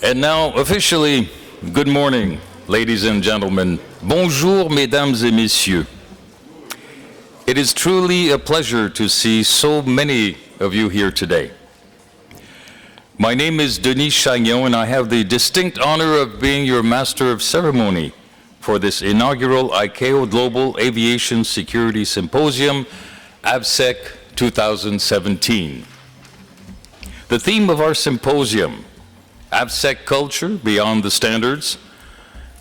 And now, officially, good morning, ladies and gentlemen. Bonjour, mesdames et messieurs. It is truly a pleasure to see so many of you here today. My name is Denis Chagnon, and I have the distinct honor of being your Master of Ceremony for this inaugural ICAO Global Aviation Security Symposium, AVSEC 2017. The theme of our symposium, AVSEC Culture Beyond the Standards,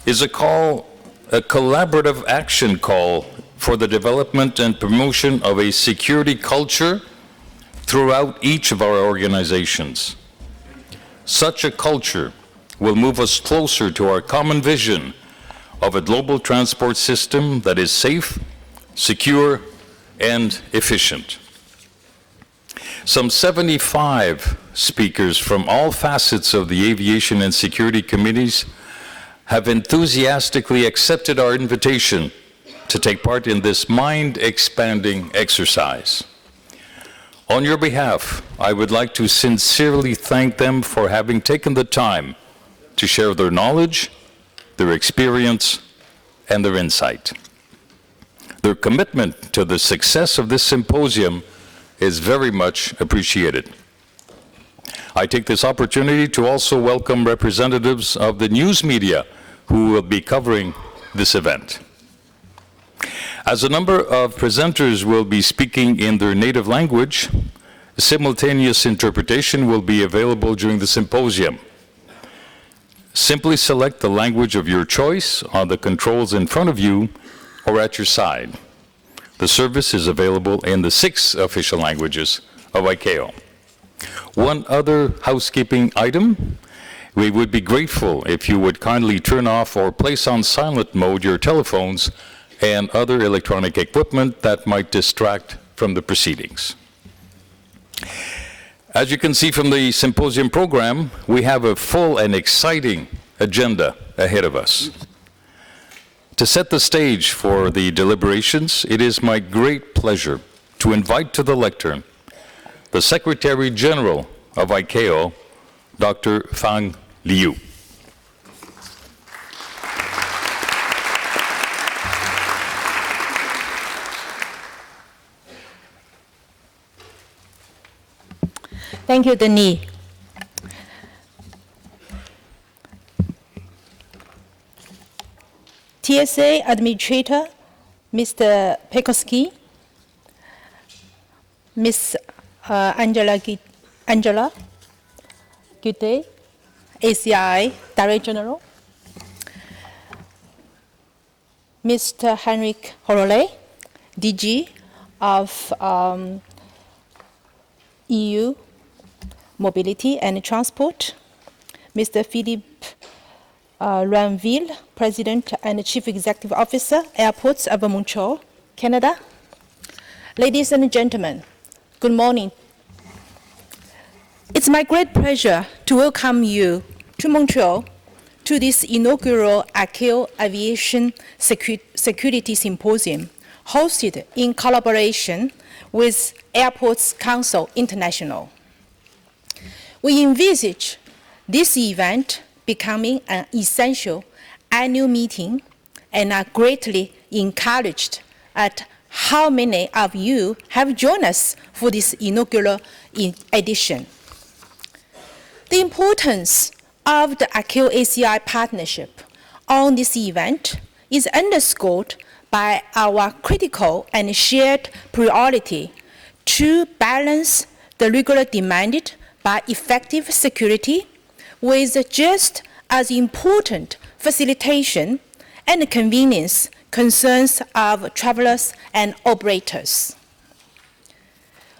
is a collaborative action call for the development and promotion of a security culture throughout each of our organizations. Such a culture will move us closer to our common vision of a global transport system that is safe, secure, and efficient. Some 75 speakers from all facets of the aviation and security committees have enthusiastically accepted our invitation to take part in this mind-expanding exercise. On your behalf, I would like to sincerely thank them for having taken the time to share their knowledge, their experience, and their insight. Their commitment to the success of this symposium is very much appreciated. I take this opportunity to also welcome representatives of the news media who will be covering this event. As a number of presenters will be speaking in their native language, simultaneous interpretation will be available during the symposium. Simply select the language of your choice on the controls in front of you or at your side. The service is available in the 6 official languages of ICAO. One other housekeeping item: we would be grateful if you would kindly turn off or place on silent mode your telephones and other electronic equipment that might distract from the proceedings. As you can see from the symposium program, we have a full and exciting agenda ahead of us. To set the stage for the deliberations, it is my great pleasure to invite to the lectern the Secretary General of ICAO, Dr. Fang. Thank you, Denis. TSA Administrator, Mr. Pekoske, Ms. Angela, good day, ACI Director General, Mr. Henrik Hololei, DG of EU Mobility and Transport, Mr. Philippe Rainville, President and Chief Executive Officer, Aéroports of Montreal, Canada. Ladies and gentlemen, good morning. It's my great pleasure to welcome you to Montreal to this inaugural ICAO Aviation Security Symposium, hosted in collaboration with Airports Council International. We envisage this event becoming an essential annual meeting and are greatly encouraged at how many of you have joined us for this inaugural edition. The importance of the ICAO-ACI partnership on this event is underscored by our critical and shared priority to balance the regular demanded by effective security with just as important facilitation and convenience concerns of travelers and operators.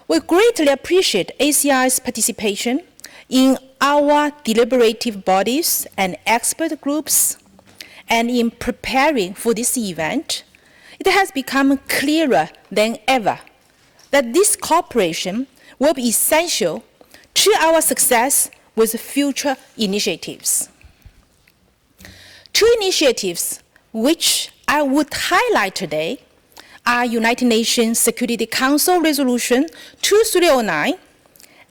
We greatly appreciate ACI's participation in our deliberative bodies and expert groups, and in preparing for this event, it has become clearer than ever that this cooperation will be essential to our success with future initiatives. 2 initiatives which I would highlight today are United Nations Security Council Resolution 2309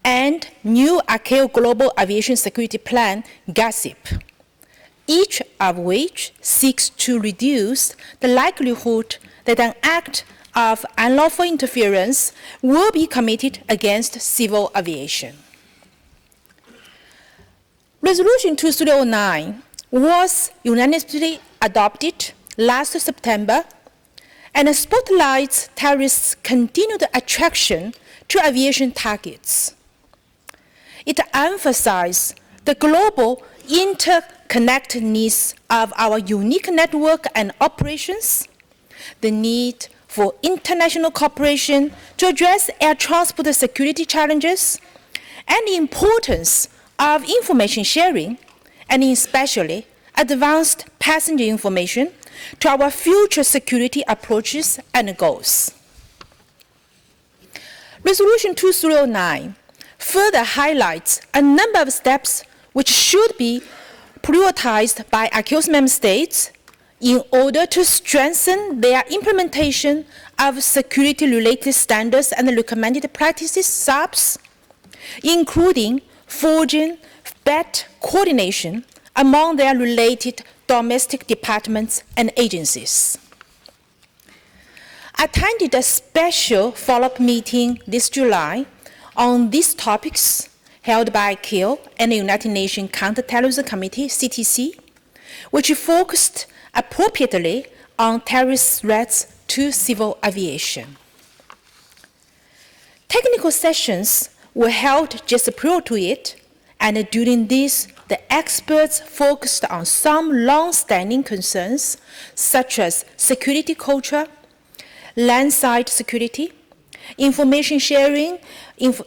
and new ICAO Global Aviation Security Plan, GASIP, each of which seeks to reduce the likelihood that an act of unlawful interference will be committed against civil aviation. Resolution 2309 was unanimously adopted last September and spotlights terrorists' continued attraction to aviation targets. It emphasizes the global interconnectedness of our unique network and operations, the need for international cooperation to address air transport security challenges, and the importance of information sharing, and especially advanced passenger information to our future security approaches and goals. Resolution 2309 further highlights a number of steps which should be prioritized by ICAO's member states in order to strengthen their implementation of security-related standards and recommended practices, SAPs, including forging better coordination among their related domestic departments and agencies. I attended a special follow-up meeting this July on these topics held by ICAO and the United Nations Counterterrorism Committee, CTC, which focused appropriately on terrorist threats to civil aviation. Technical sessions were held just prior to it, and during this, the experts focused on some long-standing concerns, such as security culture, landside security, information sharing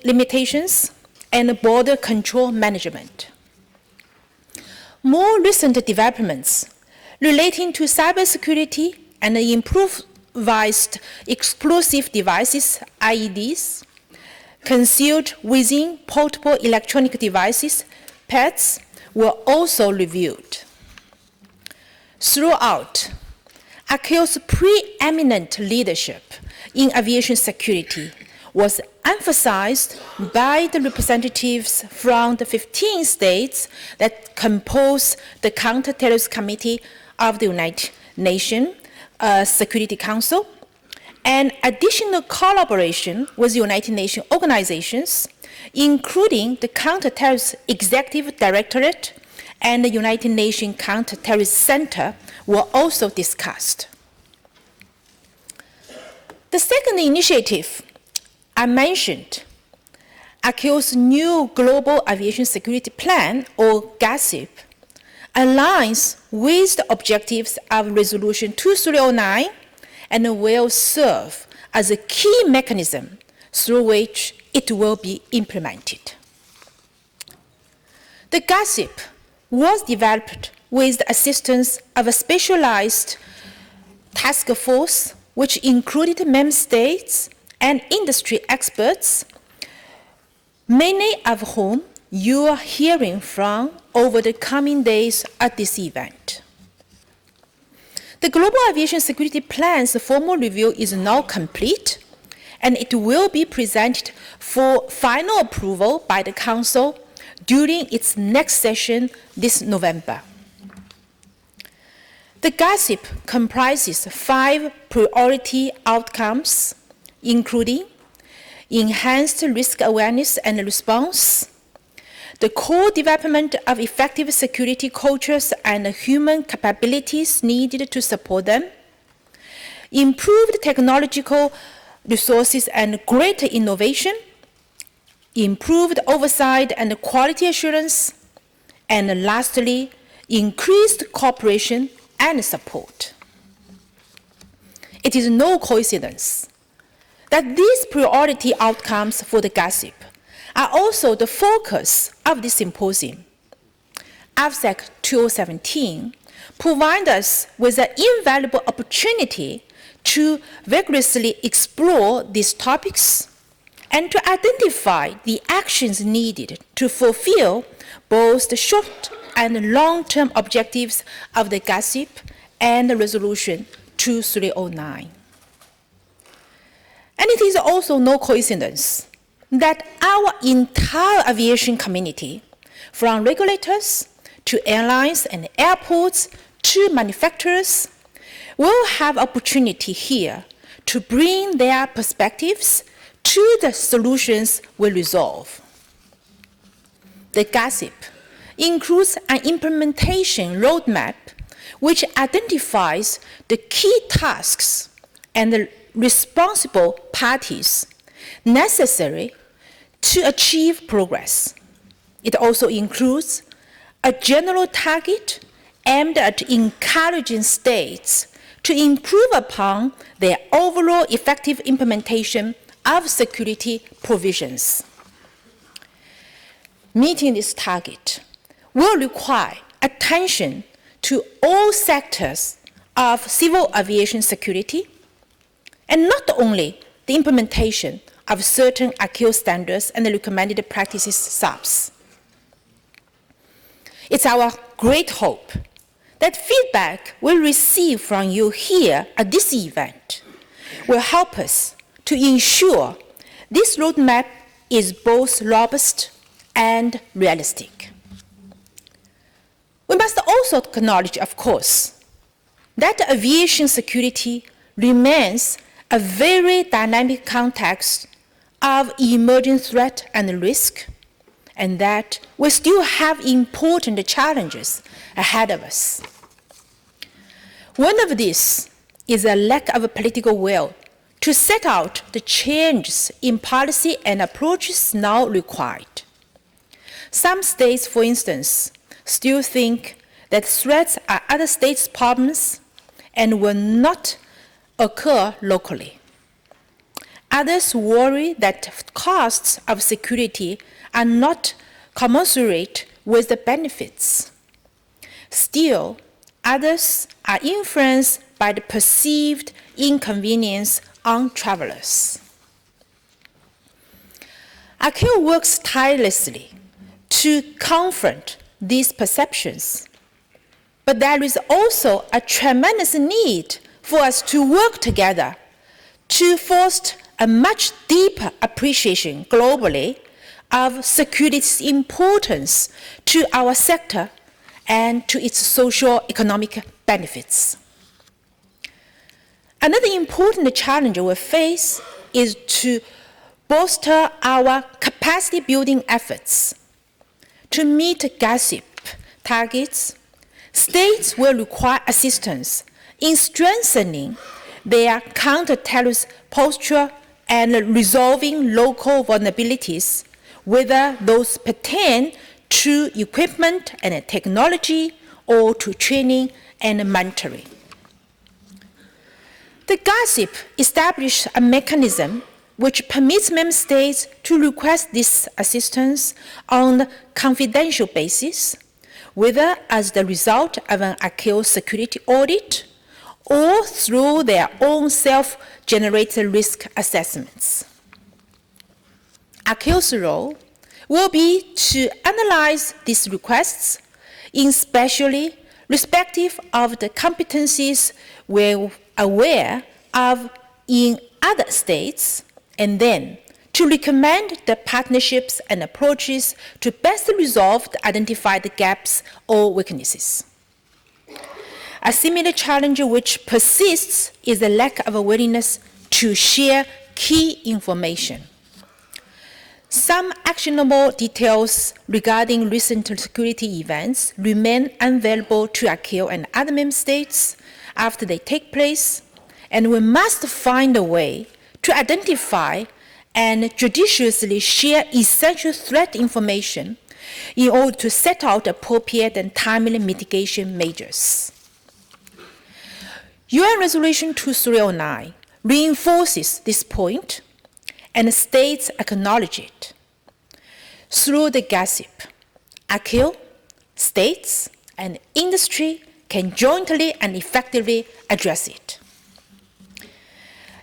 limitations, and border control management. More recent developments relating to cybersecurity and improvised explosive devices, IEDs, concealed within portable electronic devices, PEDs, were also reviewed. Throughout, ICAO's preeminent leadership in aviation security was emphasized by the representatives from the 15 states that compose the Counterterrorism Committee of the United Nations Security Council, and additional collaboration with United Nations organizations, including the Counterterrorism Executive Directorate and the United Nations Counterterrorism Center, were also discussed. The second initiative I mentioned, ICAO's new Global Aviation Security Plan, or GASIP, aligns with the objectives of Resolution 2309 and will serve as a key mechanism through which it will be implemented. The GASIP was developed with the assistance of a specialized task force which included member states and industry experts, many of whom you are hearing from over the coming days at this event. The Global Aviation Security Plan's formal review is now complete, and it will be presented for final approval by the Council during its next session this November. The GASIP comprises 5 priority outcomes, including enhanced risk awareness and response, the core development of effective security cultures and human capabilities needed to support them, improved technological resources and greater innovation, improved oversight and quality assurance, and lastly, increased cooperation and support. It is no coincidence that these priority outcomes for the GASIP are also the focus of this symposium. AVSEC 2017 provides us with an invaluable opportunity to vigorously explore these topics and to identify the actions needed to fulfill both the short and long-term objectives of the GASIP and the Resolution 2309. And it is also no coincidence that our entire aviation community, from regulators to airlines and airports to manufacturers, will have opportunity here to bring their perspectives to the solutions we resolve. The GASIP includes an implementation roadmap which identifies the key tasks and the responsible parties necessary to achieve progress. It also includes a general target aimed at encouraging states to improve upon their overall effective implementation of security provisions. Meeting this target will require attention to all sectors of civil aviation security, and not only the implementation of certain ICAO standards and the recommended practices SAPs. It's our great hope that feedback we'll receive from you here at this event will help us to ensure this roadmap is both robust and realistic. We must also acknowledge, of course, that aviation security remains a very dynamic context of emerging threat and risk, and that we still have important challenges ahead of us. One of these is a lack of political will to set out the changes in policy and approaches now required. Some states, for instance, still think that threats are other states' problems and will not occur locally. Others worry that costs of security are not commensurate with the benefits. Still, others are influenced by the perceived inconvenience on travelers. ICAO works tirelessly to confront these perceptions, but there is also a tremendous need for us to work together to foster a much deeper appreciation globally of security's importance to our sector and to its socio-economic benefits. Another important challenge we face is to bolster our capacity building efforts. To meet GASIP targets, states will require assistance in strengthening their counter-terrorist posture and resolving local vulnerabilities, whether those pertain to equipment and technology or to training and mentoring. The GASIP established a mechanism which permits member states to request this assistance on a confidential basis, whether as the result of an ICAO security audit or through their own self-generated risk assessments. ICAO's role will be to analyze these requests, especially respective of the competencies we're aware of in other states, and then to recommend the partnerships and approaches to best resolve the identified gaps or weaknesses. A similar challenge which persists is the lack of a willingness to share key information. Some actionable details regarding recent security events remain unavailable to ICAO and other member states after they take place, and we must find a way to identify and judiciously share essential threat information in order to set out appropriate and timely mitigation measures. UN Resolution 2309 reinforces this point, and states acknowledge it. Through the GASIP, ICAO, states, and industry can jointly and effectively address it.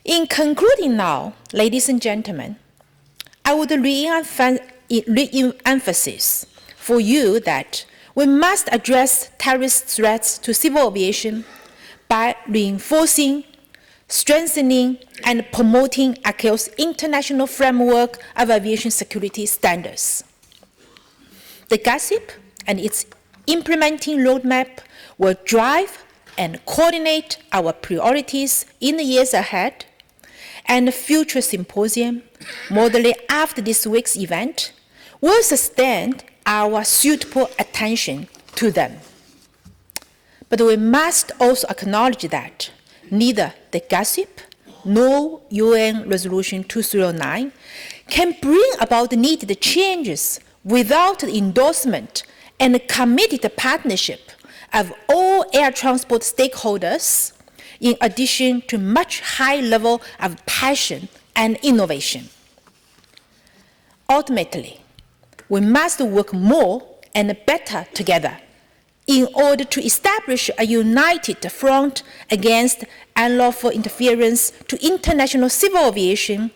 In concluding now, ladies and gentlemen, I would re-emphasize for you that we must address terrorist threats to civil aviation by reinforcing strengthening and promoting ICAO's international framework of aviation security standards. The GASIP and its implementing roadmap will drive and coordinate our priorities in the years ahead, and the future symposium, modeled after this week's event, will sustain our suitable attention to them. But we must also acknowledge that neither the GASIP nor UN Resolution 2309 can bring about the needed changes without the endorsement and committed partnership of all air transport stakeholders, in addition to much high level of passion and innovation. Ultimately, we must work more and better together in order to establish a united front against unlawful interference to international civil aviation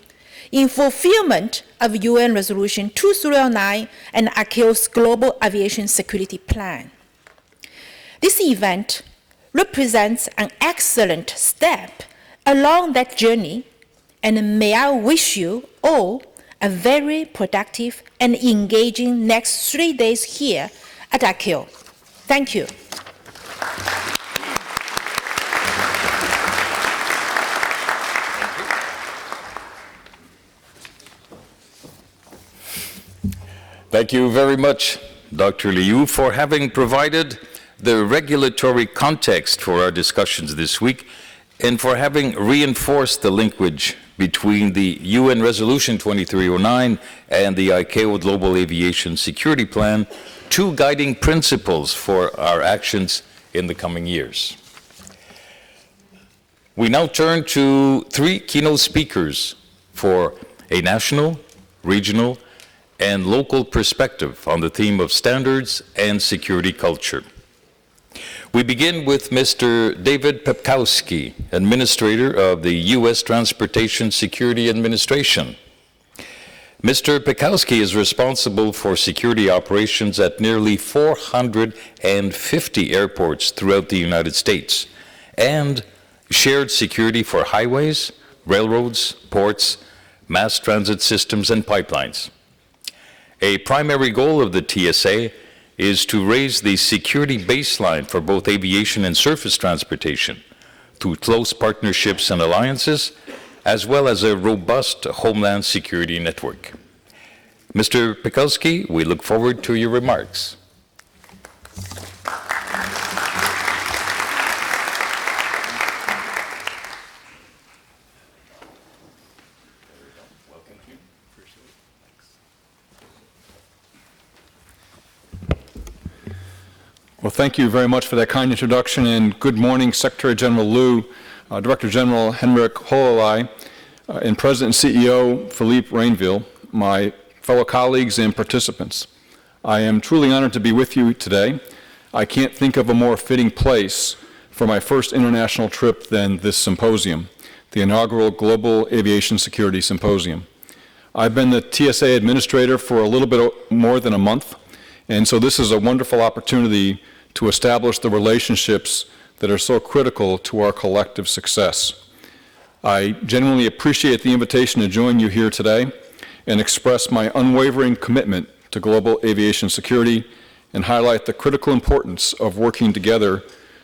in fulfillment of UN Resolution 2309 and ICAO's Global Aviation Security Plan. This event represents an excellent step along that journey, and may I wish you all a very productive and engaging next 3 days here at ICAO. Thank you. Thank you very much, Dr. Liu, for having provided the regulatory context for our discussions this week and for having reinforced the linkage between the UN Resolution 2309 and the ICAO Global Aviation Security Plan, two guiding principles for our actions in the coming years. We now turn to 3 keynote speakers for a national, regional, and local perspective on the theme of standards and security culture. We begin with Mr. David Pekoske, Administrator of the U.S. Transportation Security Administration. Mr. Pekoske is responsible for security operations at nearly 450 airports throughout the United States and shared security for highways, railroads, ports, mass transit systems, and pipelines. A primary goal of the TSA is to raise the security baseline for both aviation and surface transportation through close partnerships and alliances, as well as a robust homeland security network. Mr. Pekoske, we look forward to your remarks. Well, thank you very much for that kind introduction, and good morning, Secretary General Liu, Director General Henrik, Hololei, and President and CEO Philippe, Rainville, my fellow colleagues and participants. I am truly honored to be with you today. I can't think of a more fitting place for my first international trip than this symposium, the inaugural Global Aviation Security Symposium. I've been the TSA administrator for a little bit more than a month, and so this is a wonderful opportunity to establish the relationships that are so critical to our collective success. I genuinely appreciate the invitation to join you here today and express my unwavering commitment to global aviation security and highlight the critical importance of working together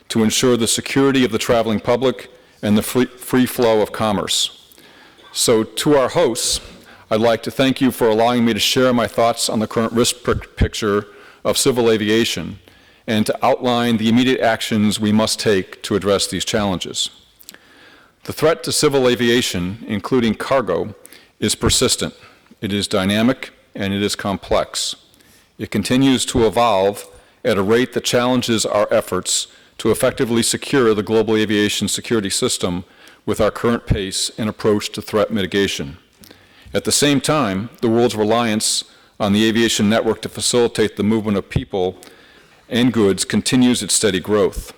to ensure the security of the traveling public and the free flow of commerce. So to our hosts, I'd like to thank you for allowing me to share my thoughts on the current risk picture of civil aviation and to outline the immediate actions we must take to address these challenges. The threat to civil aviation, including cargo, is persistent. It is dynamic and it is complex. It continues to evolve at a rate that challenges our efforts to effectively secure the global aviation security system with our current pace and approach to threat mitigation. At the same time, the world's reliance on the aviation network to facilitate the movement of people and goods continues its steady growth.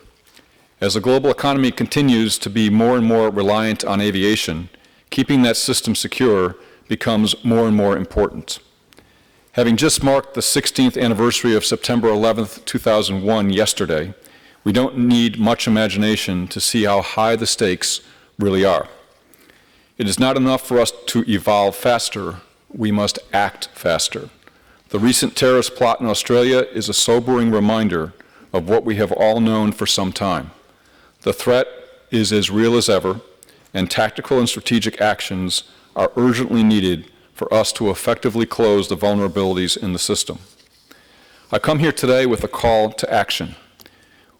As the global economy continues to be more and more reliant on aviation, keeping that system secure becomes more and more important. Having just marked the 16th anniversary of September 11th, 2001 yesterday, we don't need much imagination to see how high the stakes really are. It is not enough for us to evolve faster, we must act faster. The recent terrorist plot in Australia is a sobering reminder of what we have all known for some time. The threat is as real as ever, and tactical and strategic actions are urgently needed for us to effectively close the vulnerabilities in the system. I come here today with a call to action.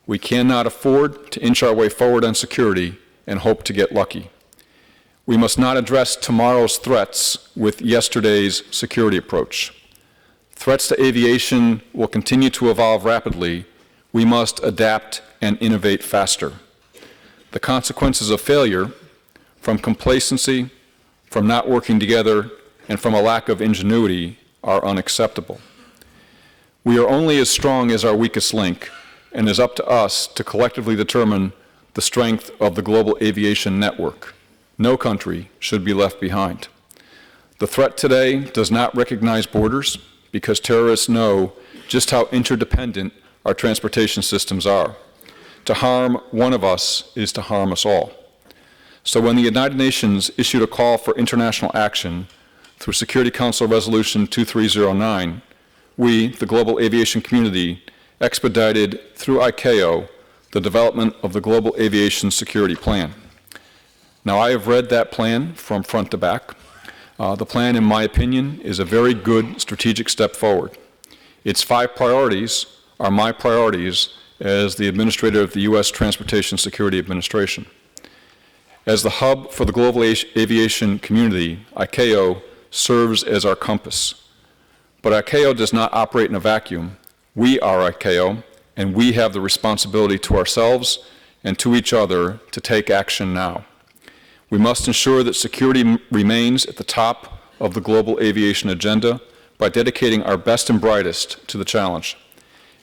We cannot afford to inch our way forward on security and hope to get lucky. We must not address tomorrow's threats with yesterday's security approach. Threats to aviation will continue to evolve rapidly. We must adapt and innovate faster. The consequences of failure, from complacency, from not working together, and from a lack of ingenuity, are unacceptable. We are only as strong as our weakest link, and it is up to us to collectively determine the strength of the global aviation network. No country should be left behind. The threat today does not recognize borders because terrorists know just how interdependent our transportation systems are. To harm one of us is to harm us all. So when the United Nations issued a call for international action through Security Council Resolution 2309, we, the global aviation community, expedited through ICAO the development of the Global Aviation Security Plan. Now, I have read that plan from front to back. The plan, in my opinion, is a very good strategic step forward. Its 5 priorities are my priorities as the administrator of the U.S. Transportation Security Administration. As the hub for the global aviation community, ICAO serves as our compass. But ICAO does not operate in a vacuum. We are ICAO, and we have the responsibility to ourselves and to each other to take action now. We must ensure that security remains at the top of the global aviation agenda by dedicating our best and brightest to the challenge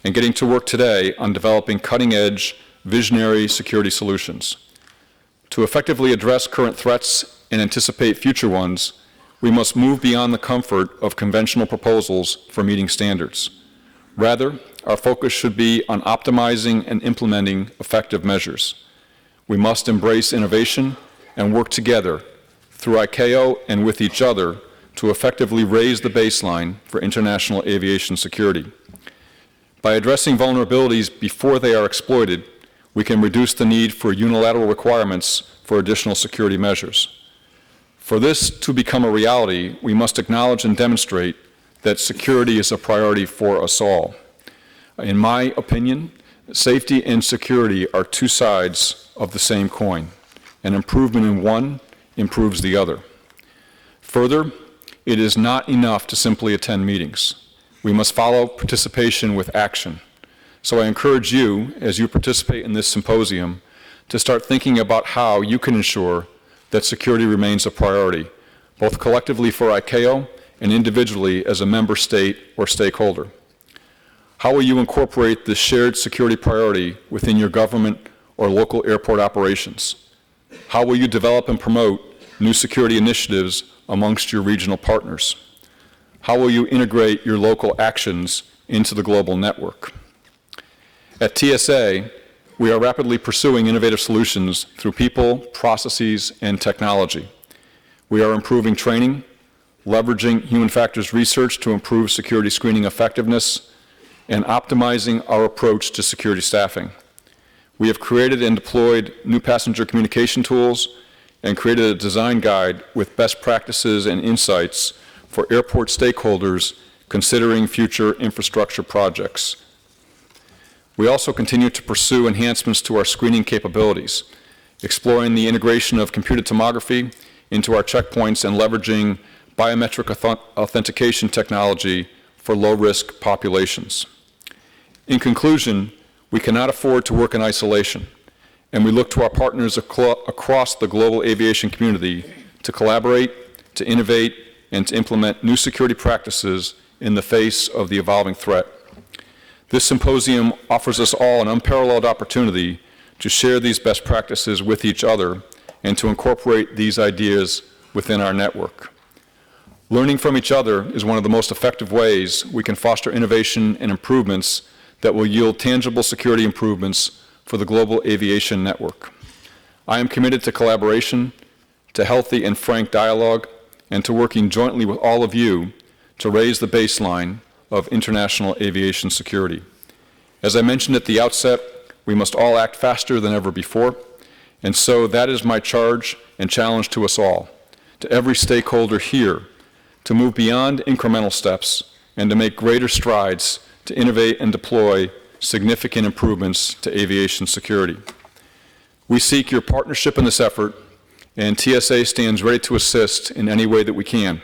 and getting to work today on developing cutting-edge, visionary security solutions. To effectively address current threats and anticipate future ones, we must move beyond the comfort of conventional proposals for meeting standards. Rather, our focus should be on optimizing and implementing effective measures. We must embrace innovation and work together through ICAO and with each other to effectively raise the baseline for international aviation security. By addressing vulnerabilities before they are exploited, we can reduce the need for unilateral requirements for additional security measures. For this to become a reality, we must acknowledge and demonstrate that security is a priority for us all. In my opinion, safety and security are 2 sides of the same coin. An improvement in one improves the other. Further, it is not enough to simply attend meetings. We must follow participation with action. So I encourage you, as you participate in this symposium, to start thinking about how you can ensure that security remains a priority, both collectively for ICAO and individually as a member state or stakeholder. How will you incorporate this shared security priority within your government or local airport operations? How will you develop and promote new security initiatives amongst your regional partners? How will you integrate your local actions into the global network? At TSA, we are rapidly pursuing innovative solutions through people, processes, and technology. We are improving training, leveraging human factors research to improve security screening effectiveness, and optimizing our approach to security staffing. We have created and deployed new passenger communication tools and created a design guide with best practices and insights for airport stakeholders considering future infrastructure projects. We also continue to pursue enhancements to our screening capabilities, exploring the integration of computed tomography into our checkpoints and leveraging biometric authentication technology for low-risk populations. In conclusion, we cannot afford to work in isolation, and we look to our partners across the global aviation community to collaborate, to innovate, and to implement new security practices in the face of the evolving threat. This symposium offers us all an unparalleled opportunity to share these best practices with each other and to incorporate these ideas within our network. Learning from each other is one of the most effective ways we can foster innovation and improvements that will yield tangible security improvements for the global aviation network. I am committed to collaboration, to healthy and frank dialogue, and to working jointly with all of you to raise the baseline of international aviation security. As I mentioned at the outset, we must all act faster than ever before, and so that is my charge and challenge to us all, to every stakeholder here, to move beyond incremental steps and to make greater strides to innovate and deploy significant improvements to aviation security. We seek your partnership in this effort, and TSA stands ready to assist in any way that we can.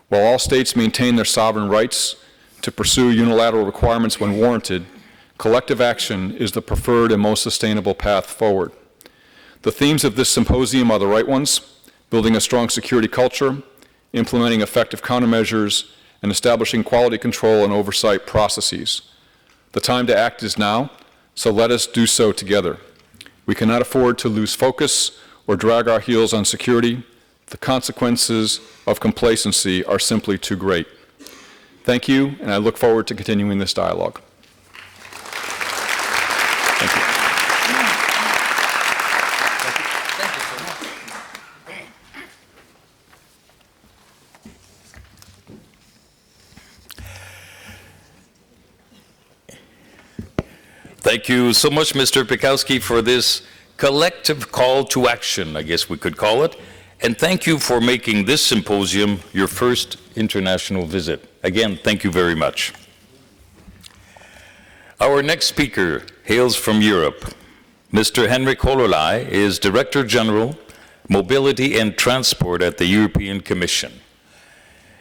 While all states maintain their sovereign rights to pursue unilateral requirements when warranted, collective action is the preferred and most sustainable path forward. The themes of this symposium are the right ones: building a strong security culture, implementing effective countermeasures, and establishing quality control and oversight processes. The time to act is now, so let us do so together. We cannot afford to lose focus or drag our heels on security. The consequences of complacency are simply too great. Thank you, and I look forward to continuing this dialogue. Thank you. Thank you so much, Mr. Pekoske, for this collective call to action, I guess we could call it. And thank you for making this symposium your first international visit. Again, thank you very much. Our next speaker hails from Europe. Mr. Henrik Hololei is Director General, Mobility and Transport at the European Commission.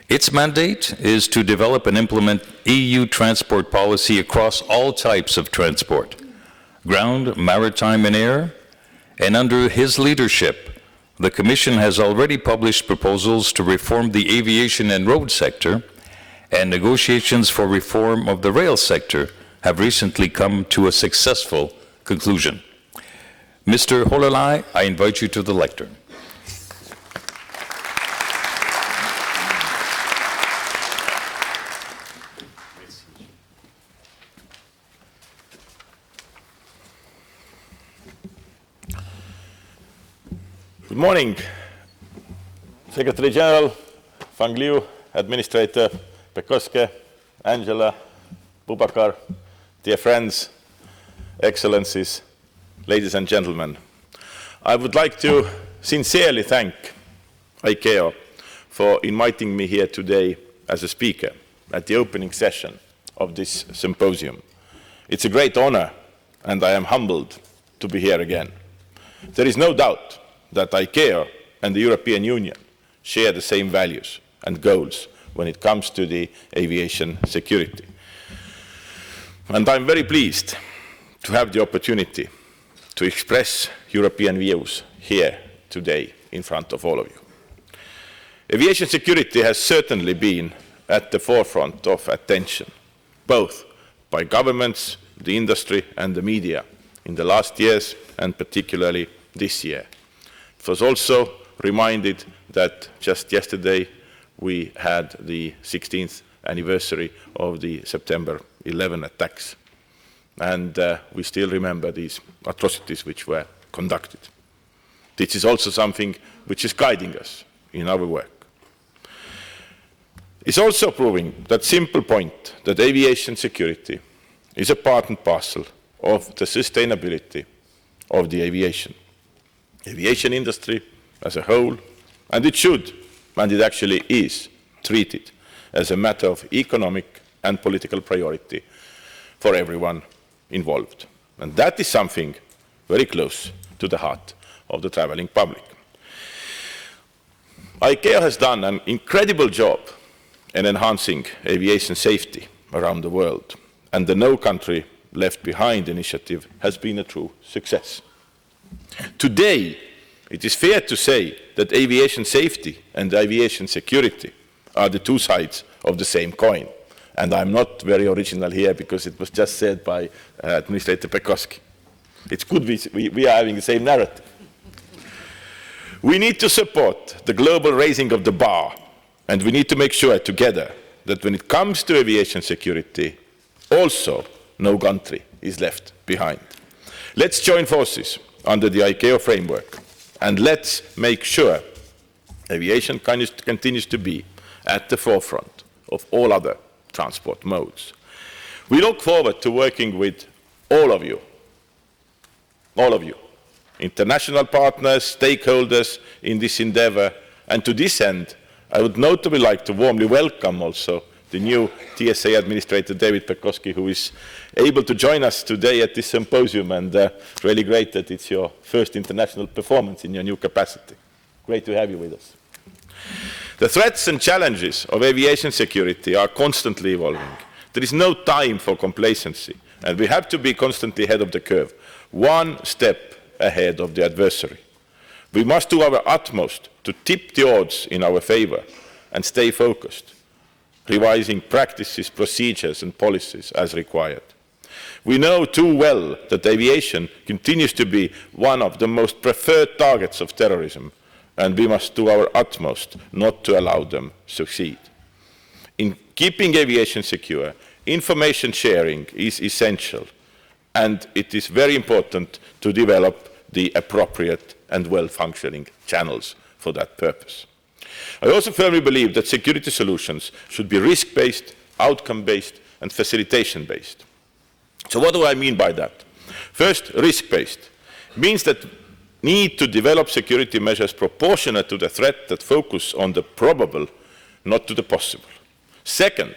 Its mandate is to develop and implement EU transport policy across all types of transport, ground, maritime, and air. And under his leadership, the Commission has already published proposals to reform the aviation and road sector, and negotiations for reform of the rail sector have recently come to a successful conclusion. Mr. Hololei, I invite you to the lectern. Good morning, Secretary General, Fang, Administrator Pekoske, Angela, Boubacar, dear friends, excellencies, ladies and gentlemen. I would like to sincerely thank ICAO for inviting me here today as a speaker at the opening session of this symposium. It's a great honor, and I am humbled to be here again. There is no doubt that ICAO and the European Union share the same values and goals when it comes to the aviation security. And I'm very pleased to have the opportunity to express European views here today in front of all of you. Aviation security has certainly been at the forefront of attention, both by governments, the industry, and the media in the last years, and particularly this year. It was also reminded that just yesterday we had the 16th anniversary of the September 11 attacks. And we still remember these atrocities which were conducted. This is also something which is guiding us in our work. It's also proving that simple point that aviation security is a part and parcel of the sustainability of the aviation industry as a whole, and it should, and it actually is, treated as a matter of economic and political priority for everyone involved. And that is something very close to the heart of the traveling public. ICAO has done an incredible job in enhancing aviation safety around the world, and the No Country Left Behind initiative has been a true success. Today, it is fair to say that aviation safety and aviation security are the two sides of the same coin. And I'm not very original here because it was just said by Administrator Pekoske. It's good we are having the same narrative. We need to support the global raising of the bar, and we need to make sure together that when it comes to aviation security, also no country is left behind. Let's join forces under the ICAO framework. And let's make sure aviation continues to be at the forefront of all other transport modes. We look forward to working with all of you, international partners, stakeholders in this endeavor. And to this end, I would notably like to warmly welcome also the new TSA Administrator, David Pekoske, who is able to join us today at this symposium, and really great that it's your first international performance in your new capacity. Great to have you with us. The threats and challenges of aviation security are constantly evolving. There is no time for complacency, and we have to be constantly ahead of the curve, one step ahead of the adversary. We must do our utmost to tip the odds in our favor and stay focused, revising practices, procedures, and policies as required. We know too well that aviation continues to be one of the most preferred targets of terrorism, and we must do our utmost not to allow them to succeed. In keeping aviation secure, information sharing is essential, and it is very important to develop the appropriate and well-functioning channels for that purpose. I also firmly believe that security solutions should be risk-based, outcome-based, and facilitation-based. So what do I mean by that? First, risk-based means that need to develop security measures proportionate to the threat that focus on the probable, not to the possible. Second,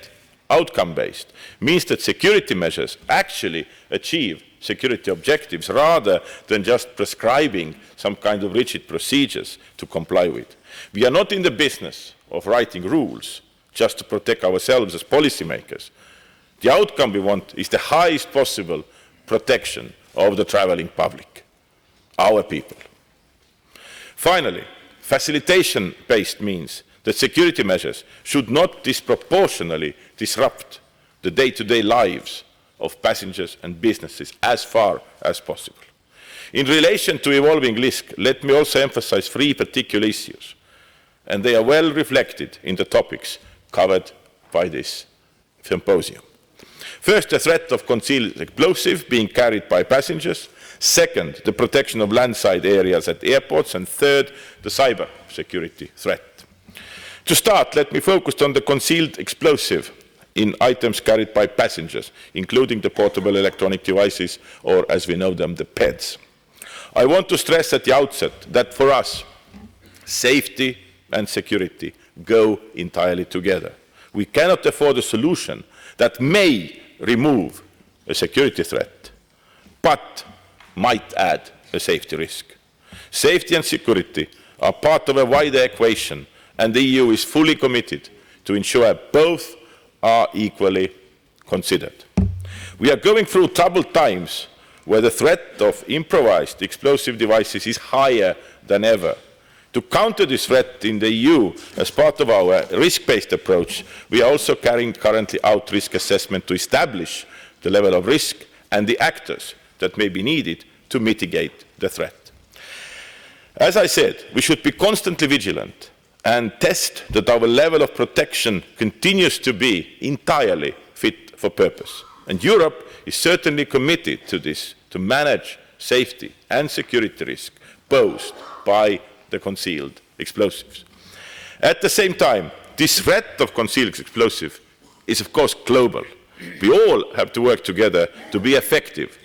outcome-based means that security measures actually achieve security objectives rather than just prescribing some kind of rigid procedures to comply with. We are not in the business of writing rules just to protect ourselves as policymakers. The outcome we want is the highest possible protection of the traveling public, our people. Finally, facilitation-based means that security measures should not disproportionately disrupt the day-to-day lives of passengers and businesses as far as possible. In relation to evolving risk, let me also emphasize three particular issues, and they are well reflected in the topics covered by this symposium. First, the threat of concealed explosive being carried by passengers. Second, the protection of landside areas at airports. And third, the cyber security threat. To start, let me focus on the concealed explosive in items carried by passengers, including the portable electronic devices, or as we know them, the PEDs. I want to stress at the outset that for us, safety and security go entirely together. We cannot afford a solution that may remove a security threat, but might add a safety risk. Safety and security are part of a wider equation, and the EU is fully committed to ensure both are equally considered. We are going through troubled times where the threat of improvised explosive devices is higher than ever. To counter this threat in the EU, as part of our risk-based approach, we are also carrying currently out risk assessment to establish the level of risk and the actors that may be needed to mitigate the threat. As I said, we should be constantly vigilant and test that our level of protection continues to be entirely fit for purpose. And Europe is certainly committed to this, to manage safety and security risk posed by the concealed explosives. At the same time, this threat of concealed explosive is of course global. We all have to work together to be effective,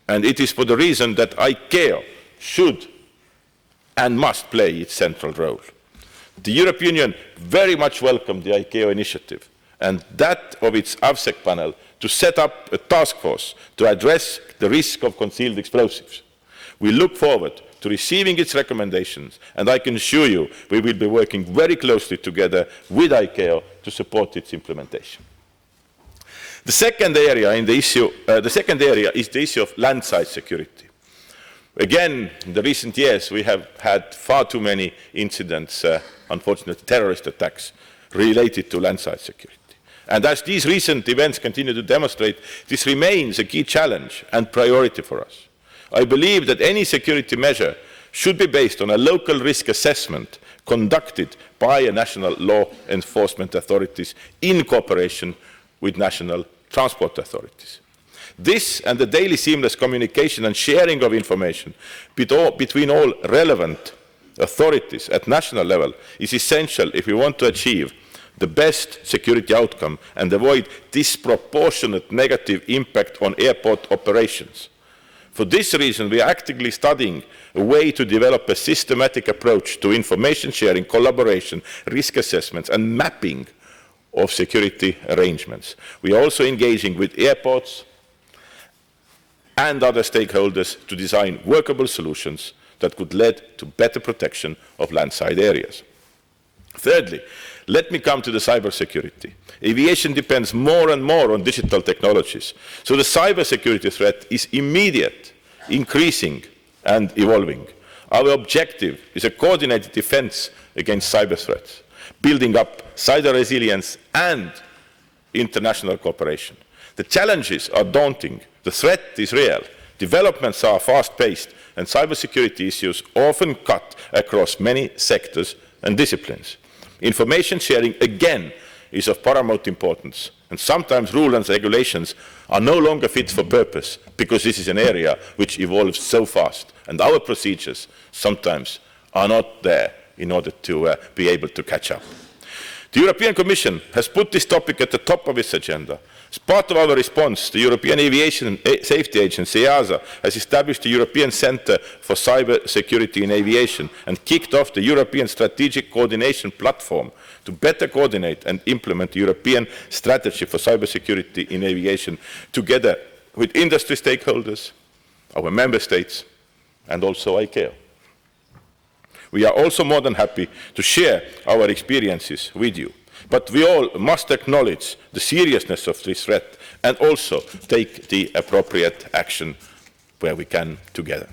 and it is for the reason that ICAO should and must play its central role. The European Union very much welcomed the ICAO initiative and that of its AVSEC panel to set up a task force to address the risk of concealed explosives. We look forward to receiving its recommendations, and I can assure you we will be working very closely together with ICAO to support its implementation. The second area is the issue of landside security. Again, in the recent years, we have had far too many incidents, unfortunately terrorist attacks, related to landside security. And as these recent events continue to demonstrate, this remains a key challenge and priority for us. I believe that any security measure should be based on a local risk assessment conducted by national law enforcement authorities in cooperation with national transport authorities. This and the daily seamless communication and sharing of information between all relevant authorities at national level is essential if we want to achieve the best security outcome and avoid disproportionate negative impact on airport operations. For this reason, we are actively studying a way to develop a systematic approach to information sharing, collaboration, risk assessments, and mapping of security arrangements. We are also engaging with airports and other stakeholders to design workable solutions that could lead to better protection of landside areas. Thirdly, let me come to the cybersecurity. Aviation depends more and more on digital technologies, so the cybersecurity threat is immediate, increasing, and evolving. Our objective is a coordinated defense against cyber threats, building up cyber resilience and international cooperation. The challenges are daunting, the threat is real, developments are fast-paced, and cybersecurity issues often cut across many sectors and disciplines. Information sharing, again, is of paramount importance, and sometimes rules and regulations are no longer fit for purpose because this is an area which evolves so fast, and our procedures sometimes are not there in order to be able to catch up. The European Commission has put this topic at the top of its agenda. As part of our response, the European Aviation Safety Agency, EASA, has established the European Centre for Cyber Security in Aviation and kicked off the European Strategic Coordination Platform to better coordinate and implement the European strategy for cybersecurity in aviation together with industry stakeholders, our member states, and also ICAO. We are also more than happy to share our experiences with you. But we all must acknowledge the seriousness of this threat and also take the appropriate action where we can together.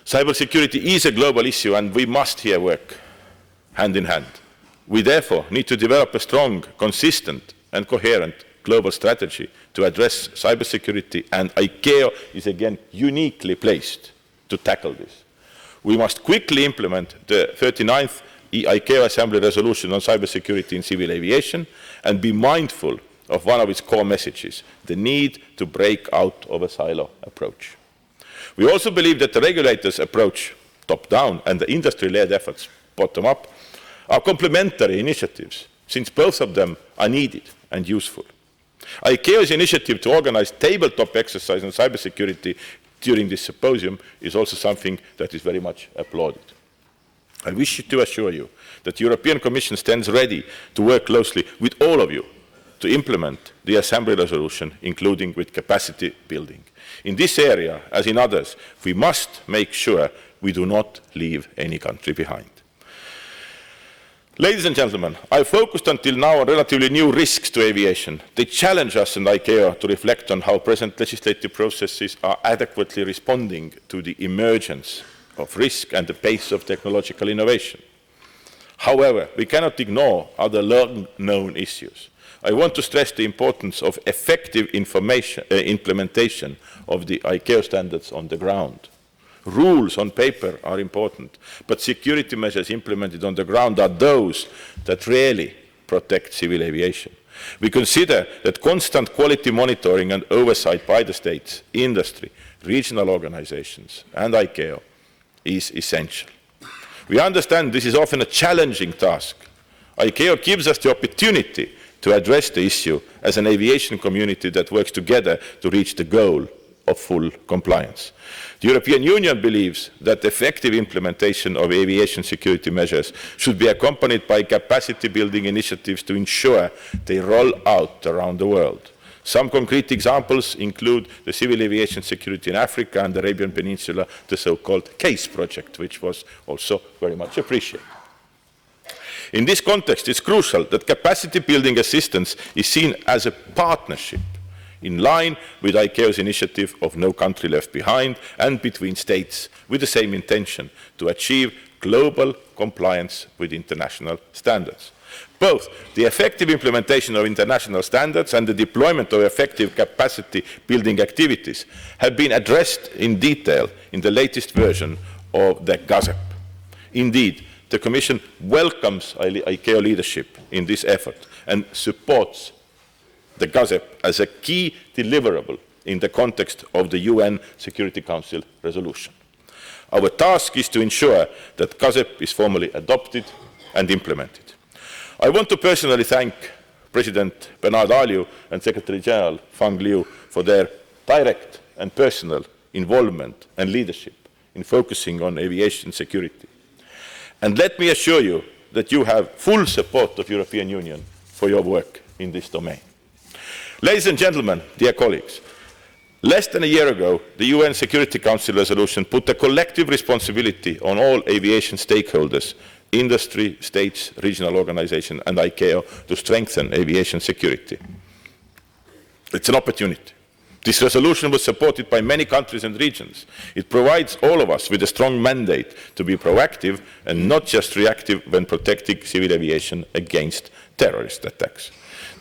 Cybersecurity is a global issue and we must here work hand in hand. We therefore need to develop a strong, consistent and coherent global strategy to address cybersecurity, and ICAO is again uniquely placed to tackle this. We must quickly implement the 39th ICAO Assembly Resolution on Cybersecurity in Civil Aviation and be mindful of one of its core messages, the need to break out of a silo approach. We also believe that the regulators' approach, top-down, and the industry-led efforts, bottom-up, are complementary initiatives, since both of them are needed and useful. ICAO's initiative to organize tabletop exercise on cybersecurity during this symposium is also something that is very much applauded. I wish to assure you that the European Commission stands ready to work closely with all of you to implement the Assembly resolution, including with capacity building. In this area, as in others, we must make sure we do not leave any country behind. Ladies and gentlemen, I focused until now on relatively new risks to aviation. They challenge us and ICAO to reflect on how present legislative processes are adequately responding to the emergence of risk and the pace of technological innovation. However, we cannot ignore other long-known issues. I want to stress the importance of effective implementation of the ICAO standards on the ground. Rules on paper are important, but security measures implemented on the ground are those that really protect civil aviation. We consider that constant quality monitoring and oversight by the states, industry, regional organizations, and ICAO is essential. We understand this is often a challenging task. ICAO gives us the opportunity to address the issue as an aviation community that works together to reach the goal of full compliance. The European Union believes that effective implementation of aviation security measures should be accompanied by capacity building initiatives to ensure they roll out around the world. Some concrete examples include the civil aviation security in Africa and the Arabian Peninsula, the so-called CASE project, which was also very much appreciated. In this context, it's crucial that capacity building assistance is seen as a partnership in line with ICAO's initiative of no country left behind and between states with the same intention to achieve global compliance with international standards. Both the effective implementation of international standards and the deployment of effective capacity building activities have been addressed in detail in the latest version of the GAZEP. Indeed, the Commission welcomes ICAO leadership in this effort and supports the GAZEP as a key deliverable in the context of the UN Security Council resolution. Our task is to ensure that GAZEP is formally adopted and implemented. I want to personally thank President Bernard Arlieu and Secretary General Fang for their direct and personal involvement and leadership in focusing on aviation security. And let me assure you that you have full support of the European Union for your work in this domain. Ladies and gentlemen, dear colleagues, less than a year ago, the UN Security Council resolution put a collective responsibility on all aviation stakeholders, industry, states, regional organizations, and ICAO to strengthen aviation security. It's an opportunity. This resolution was supported by many countries and regions. It provides all of us with a strong mandate to be proactive and not just reactive when protecting civil aviation against terrorist attacks.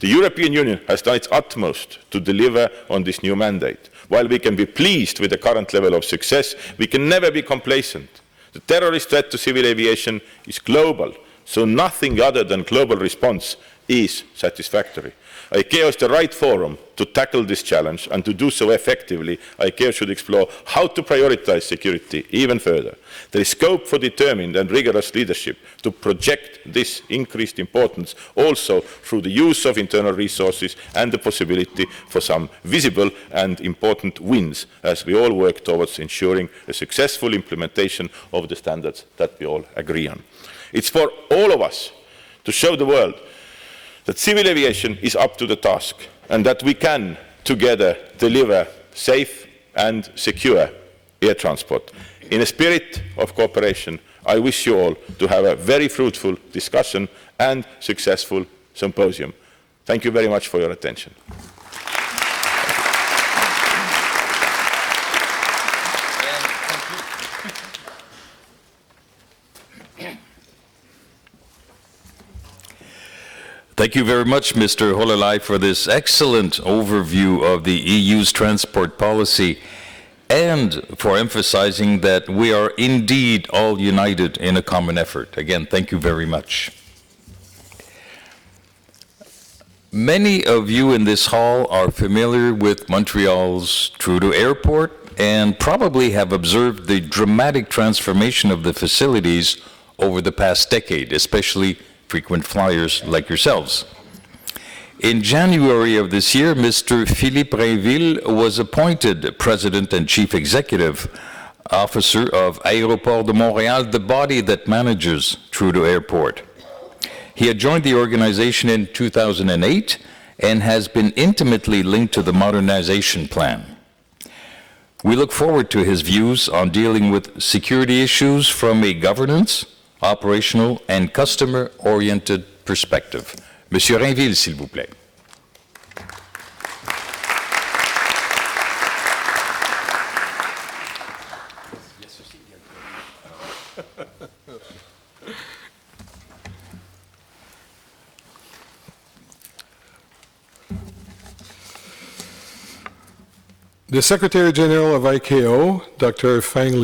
The European Union has done its utmost to deliver on this new mandate. While we can be pleased with the current level of success, we can never be complacent. The terrorist threat to civil aviation is global, so nothing other than global response is satisfactory. ICAO is the right forum to tackle this challenge, and to do so effectively, ICAO should explore how to prioritize security even further. There is scope for determined and rigorous leadership to project this increased importance also through the use of internal resources and the possibility for some visible and important wins as we all work towards ensuring a successful implementation of the standards that we all agree on. It's for all of us to show the world that civil aviation is up to the task and that we can together deliver safe and secure air transport. In a spirit of cooperation, I wish you all to have a very fruitful discussion and successful symposium. Thank you very much for your attention. Thank you very much, Mr. Hololei, for this excellent overview of the EU's transport policy and for emphasizing that we are indeed all united in a common effort. Again, thank you very much. Many of you in this hall are familiar with Montreal's Trudeau Airport and probably have observed the dramatic transformation of the facilities over the past decade, especially frequent flyers like yourselves. In January of this year, Mr. Philippe Rainville was appointed President and Chief Executive Officer of Aéroports de Montréal, the body that manages Trudeau Airport. He had joined the organization in 2008 and has been intimately linked to the modernization plan. We look forward to his views on dealing with security issues from a governance, operational and customer-oriented perspective. Monsieur Rainville, s'il vous plaît. The Secretary General of ICAO, Dr. Fang,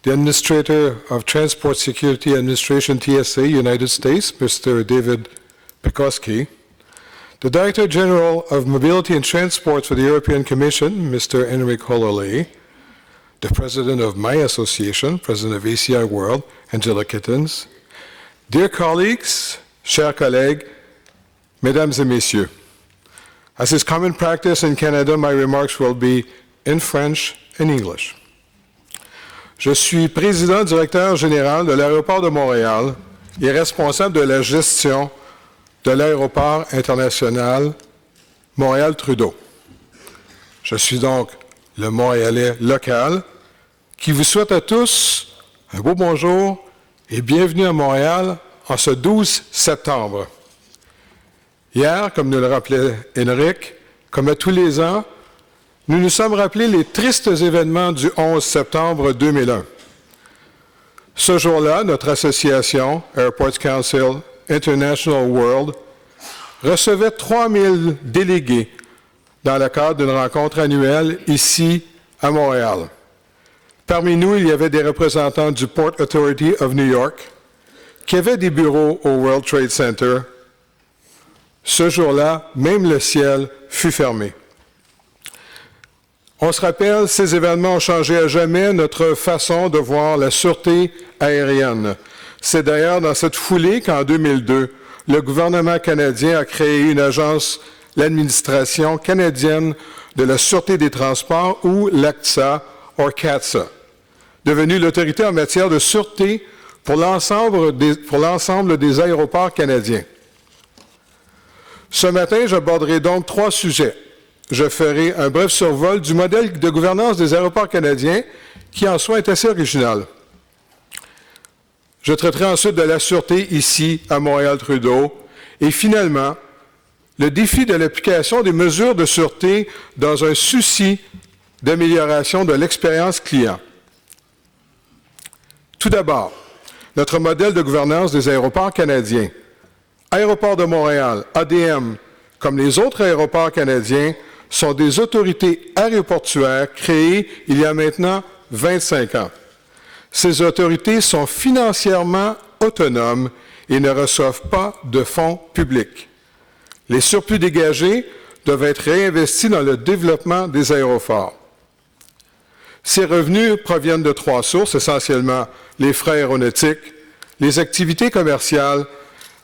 the Administrator of Transport Security Administration, TSA, United States, Mr. David Pekoske, the Director General of Mobility and Transport for the European Commission, Mr. Henrik Hololei, the President of my association, President of ACI World, Angela Kittens, dear colleagues, chers collègues, mesdames et messieurs, as is common practice in Canada, my remarks will be in French and English. Je suis président directeur général de l'Aéroport de Montréal et responsable de la gestion de l'Aéroport international Montréal-Trudeau. Je suis donc le Montréalais local qui vous souhaite à tous un beau bonjour et bienvenue à Montréal en ce 12 septembre. Hier, comme nous le rappelait Henrik, comme à tous les ans, nous nous sommes rappelés les tristes événements du 11 septembre 2001. Ce jour-là, notre association, Aéroports Council International World, recevait 3000 délégués dans le cadre d'une rencontre annuelle ici à Montréal. Parmi nous, il y avait des représentants du Port Authority of New York qui avaient des bureaux au World Trade Center Ce jour-là, même le ciel fut fermé. On se rappelle, ces événements ont changé à jamais notre façon de voir la sûreté aérienne. C'est d'ailleurs dans cette foulée qu'en 2002, le gouvernement canadien a créé une agence, l'administration canadienne de la sûreté des transports, ou l'ACTSA, ou CATSA, devenue l'autorité en matière de sûreté pour l'ensemble des aéroports canadiens. Ce matin, j'aborderai donc 3 sujets. Je ferai un bref survol du modèle de gouvernance des aéroports canadiens, qui en soi est assez original. Je traiterai ensuite de la sûreté ici, à Montréal-Trudeau, et finalement, le défi de l'application des mesures de sûreté dans un souci d'amélioration de l'expérience client. Tout d'abord, notre modèle de gouvernance des aéroports canadiens. Aéroports de Montréal, ADM, comme les autres aéroports canadiens, sont des autorités aéroportuaires créées il y a maintenant 25 ans. Ces autorités sont financièrement autonomes et ne reçoivent pas de fonds publics. Les surplus dégagés doivent être réinvestis dans le développement des aéroports. Ces revenus proviennent de 3 sources, essentiellement les frais aéronautiques, les activités commerciales,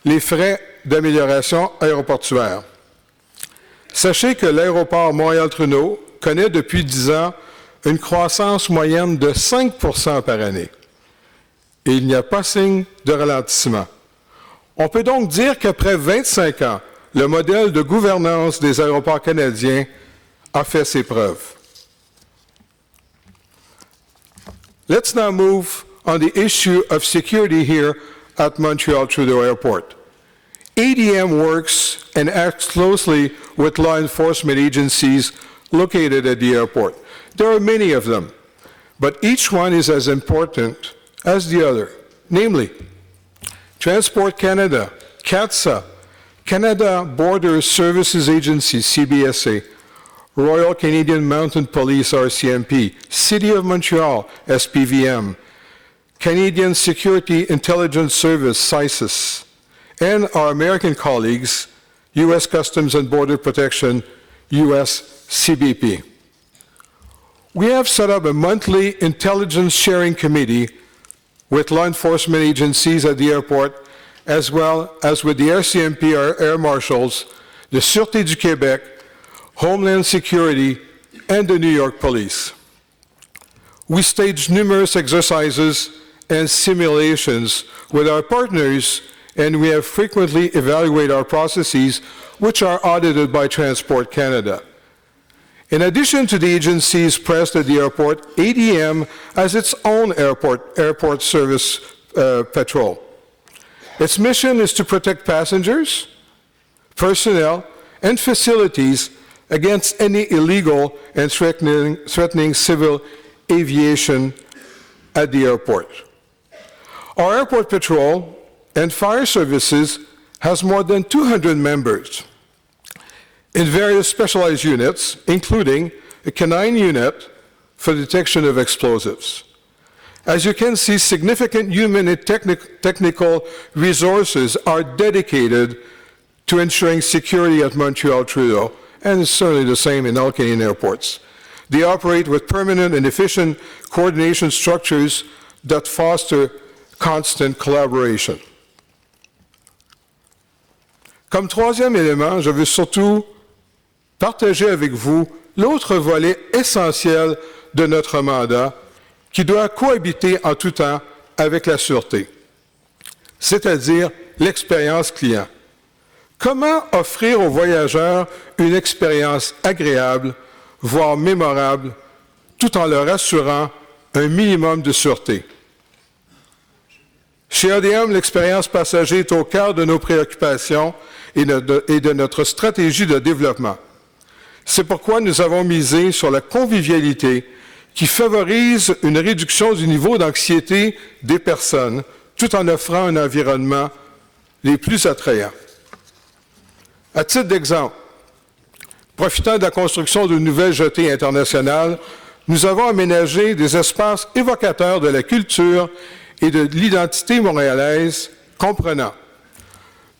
les frais d'amélioration aéroportuaire. Sachez que l'aéroport Montréal-Trudeau connaît depuis 10 ans une croissance moyenne de 5 % par année. Et il n'y a pas signe de ralentissement. On peut donc dire qu'après 25 ans, le modèle de gouvernance des aéroports canadiens a fait ses preuves. Let's now move on the issue of security here at Montreal Trudeau Airport. ADM works and acts closely with law enforcement agencies located at the airport. There are many of them, but each one is as important as the other, namely Transport Canada, CATSA, Canada Border Services Agency, CBSA, Royal Canadian Mounted Police, RCMP, City of Montreal, SPVM, Canadian Security Intelligence Service, CISIS, and our American colleagues, U.S. Customs and Border Protection, U.S. CBP. We have set up a monthly intelligence sharing committee with law enforcement agencies at the airport, as well as with the RCMP, our air marshals, the Sûreté du Québec, Homeland Security, and the New York Police. We staged numerous exercises and simulations with our partners, and we have frequently evaluated our processes, which are audited by Transport Canada. In addition to the agencies present at the airport, ADM has its own airport service patrol. Its mission is to protect passengers, personnel, and facilities against any illegal and threatening civil aviation at the airport. Our airport patrol and fire services has more than 200 members in various specialized units, including a canine unit for detection of explosives. As you can see, significant human and technical resources are dedicated to ensuring security at Montreal Trudeau, and it's certainly the same in all Canadian airports. They operate with permanent and efficient coordination structures that foster constant collaboration. Comme troisième élément, je veux surtout partager avec vous l'autre volet essentiel de notre mandat qui doit cohabiter en tout temps avec la sûreté, c'est-à-dire l'expérience client. Comment offrir aux voyageurs une expérience agréable, voire mémorable, tout en leur assurant un minimum de sûreté? Chez ADM, l'expérience passager est au cœur de nos préoccupations et de notre stratégie de développement. C'est pourquoi nous avons misé sur la convivialité qui favorise une réduction du niveau d'anxiété des personnes, tout en offrant un environnement les plus attrayants. À titre d'exemple, profitant de la construction d'une nouvelle jetée internationale, nous avons aménagé des espaces évocateurs de la culture et de l'identité montréalaise, comprenant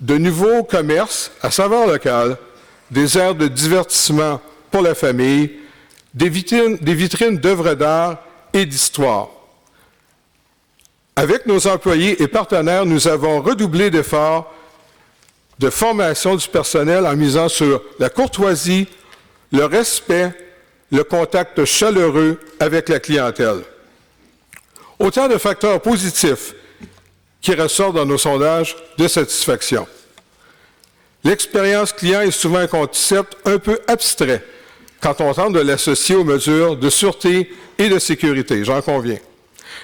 de nouveaux commerces à saveur locale, des aires de divertissement pour la famille, des vitrines d'œuvres d'art et d'histoire. Avec nos employés et partenaires, nous avons redoublé d'efforts de formation du personnel en misant sur la courtoisie, le respect, le contact chaleureux avec la clientèle. Autant de facteurs positifs qui ressortent dans nos sondages de satisfaction. L'expérience client est souvent un concept un peu abstrait quand on tente de l'associer aux mesures de sûreté et de sécurité, j'en conviens.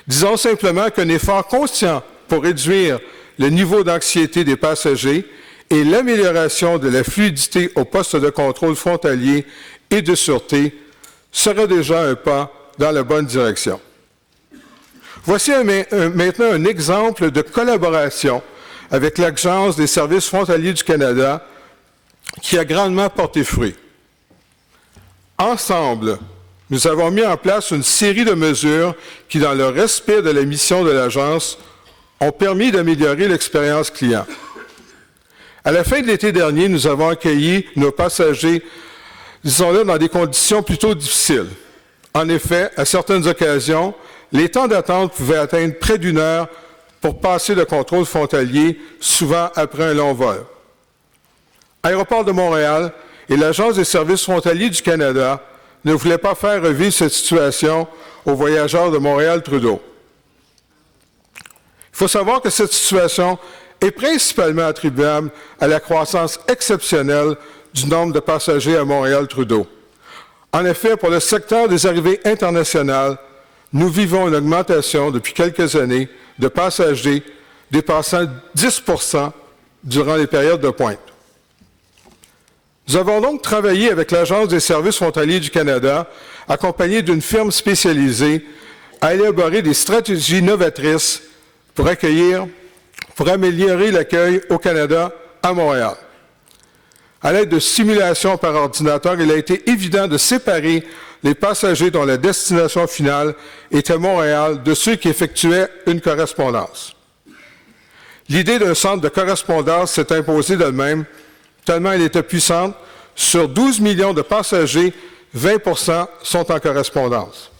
Disons simplement qu'un effort conscient pour réduire le niveau d'anxiété des passagers et l'amélioration de la fluidité au poste de contrôle frontalier et de sûreté serait déjà un pas dans la bonne direction. Voici maintenant un exemple de collaboration avec l'Agence des services frontaliers du Canada qui a grandement porté fruit. Ensemble, nous avons mis en place une série de mesures qui, dans le respect de la mission de l'Agence, ont permis d'améliorer l'expérience client. À la fin de l'été dernier, nous avons accueilli nos passagers, disons-le, dans des conditions plutôt difficiles. En effet, à certaines occasions, les temps d'attente pouvaient atteindre près d'1 heure pour passer le contrôle frontalier, souvent après un long vol. Aéroports de Montréal et l'Agence des services frontaliers du Canada ne voulaient pas faire revivre cette situation aux voyageurs de Montréal-Trudeau. Il faut savoir que cette situation est principalement attribuable à la croissance exceptionnelle du nombre de passagers à Montréal-Trudeau. En effet, pour le secteur des arrivées internationales, nous vivons une augmentation depuis quelques années de passagers dépassant 10 % durant les périodes de pointe. Nous avons donc travaillé avec l'Agence des services frontaliers du Canada, accompagnée d'une firme spécialisée, à élaborer des stratégies novatrices pour améliorer l'accueil au Canada à Montréal. À l'aide de simulations par ordinateur, il a été évident de séparer les passagers dont la destination finale était Montréal de ceux qui effectuaient une correspondance. L'idée d'un centre de correspondance s'est imposée d'elle-même, tellement elle était puissante. Sur 12 millions de passagers, 20 % sont en correspondance.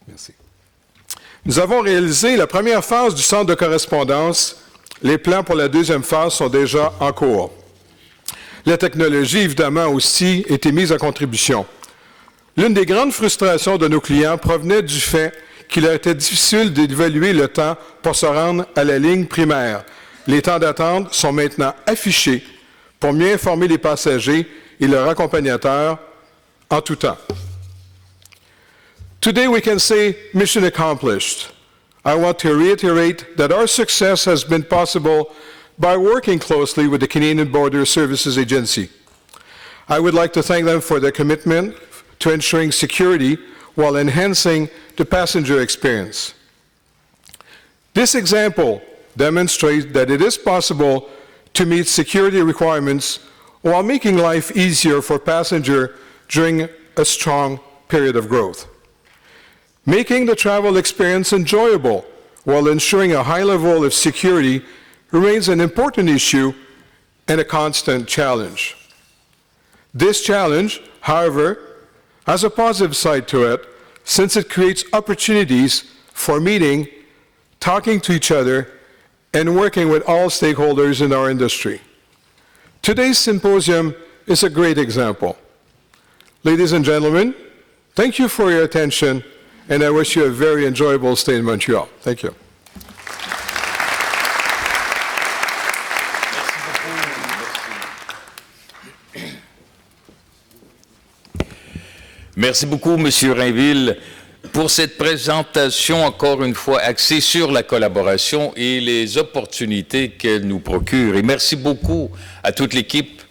Merci. Nous avons réalisé la première phase du centre de correspondance. Les plans pour la deuxième phase sont déjà en cours. La technologie, évidemment, aussi été mise à contribution. L'une des grandes frustrations de nos clients provenait du fait qu'il a été difficile d'évaluer le temps pour se rendre à la ligne primaire. Les temps d'attente sont maintenant affichés pour mieux informer les passagers et leurs accompagnateurs en tout temps. Today we can say mission accomplished. I want to reiterate that our success has been possible by working closely with the Canadian Border Services Agency. I would like to thank them for their commitment to ensuring security while enhancing the passenger experience. This example demonstrates that it is possible to meet security requirements while making life easier for passengers during a strong period of growth. Making the travel experience enjoyable while ensuring a high level of security remains an important issue and a constant challenge. This challenge, however, has a positive side to it, since it creates opportunities for meeting, talking to each other, and working with all stakeholders in our industry. Today's symposium is a great example. Ladies and gentlemen, thank you for your attention, and I wish you a very enjoyable stay in Montreal. Thank you. Merci beaucoup, Monsieur Rainville, pour cette présentation, encore une fois, axée sur la collaboration et les opportunités qu'elle nous procure. Et merci beaucoup à toute l'équipe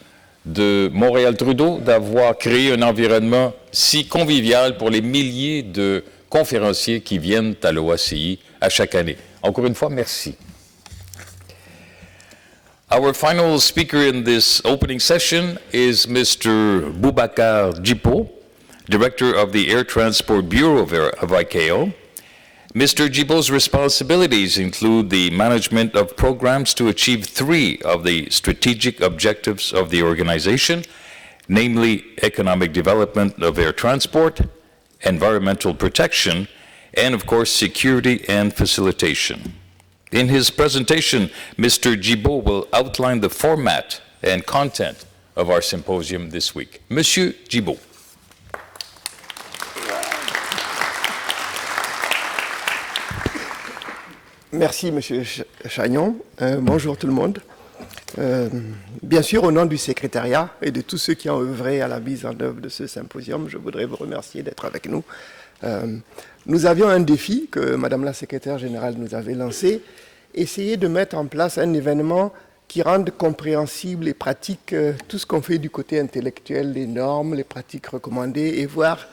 de Montréal-Trudeau d'avoir créé un environnement si convivial pour les milliers de conférenciers qui viennent à l'OACI à chaque année. Encore une fois, merci. Our final speaker in this opening session is Mr. Boubacar Djibo, Director of the Air Transport Bureau of ICAO. Mr. Djibo's responsibilities include the management of programs to achieve 3 of the strategic objectives of the organization, namely economic development of air transport, environmental protection, and of course security and facilitation. In his presentation, Mr. Djibo will outline the format and content of our symposium this week. Monsieur Djibo. Merci, Monsieur Chagnon. Bonjour tout le monde. Bien sûr, au nom du secrétariat et de tous ceux qui ont œuvré à la mise en œuvre de ce symposium, je voudrais vous remercier d'être avec nous. Nous avions un défi que Madame la secrétaire générale nous avait lancé, essayer de mettre en place un événement qui rende compréhensible et pratique tout ce qu'on fait du côté intellectuel, les normes, les pratiques recommandées, et voir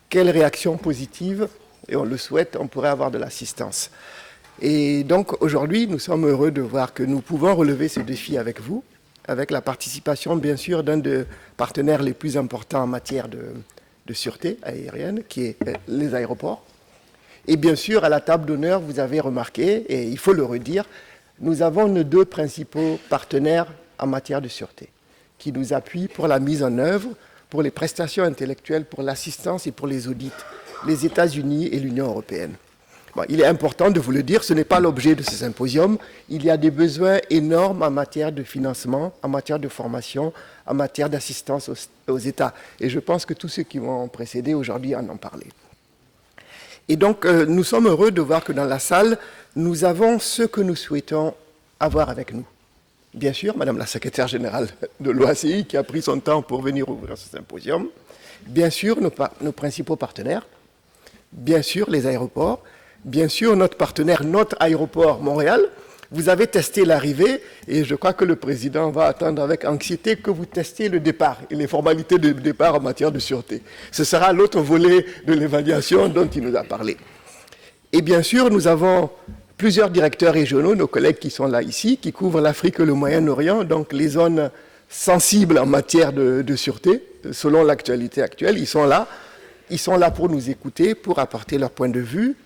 quelles réactions positives, et on le souhaite, on pourrait avoir de l'assistance. Et donc aujourd'hui, nous sommes heureux de voir que nous pouvons relever ce défi avec vous, avec la participation bien sûr d'un des partenaires les plus importants en matière de sûreté aérienne, qui est les aéroports. Et bien sûr, à la table d'honneur, vous avez remarqué, et il faut le redire, nous avons nos 2 principaux partenaires en matière de sûreté, qui nous appuient pour la mise en œuvre, pour les prestations intellectuelles, pour l'assistance et pour les audits, les États-Unis et l'Union européenne. Bon, il est important de vous le dire, ce n'est pas l'objet de ce symposium. Il y a des besoins énormes en matière de financement, en matière de formation, en matière d'assistance aux États. Et je pense que tous ceux qui m'ont précédé aujourd'hui en ont parlé. Et donc, nous sommes heureux de voir que dans la salle, nous avons ce que nous souhaitons avoir avec nous. Bien sûr, Madame la secrétaire générale de l'OACI, qui a pris son temps pour venir ouvrir ce symposium. Bien sûr, nos principaux partenaires. Bien sûr, les aéroports. Bien sûr, notre partenaire, notre aéroport Montréal. Vous avez testé l'arrivée et je crois que le président va attendre avec anxiété que vous testiez le départ et les formalités de départ en matière de sûreté. Ce sera l'autre volet de l'évaluation dont il nous a parlé. Et bien sûr, nous avons plusieurs directeurs régionaux, nos collègues qui sont là ici, qui couvrent l'Afrique et le Moyen-Orient, donc les zones sensibles en matière de sûreté, selon l'actualité actuelle. Ils sont là pour nous écouter, pour apporter leur point de vue.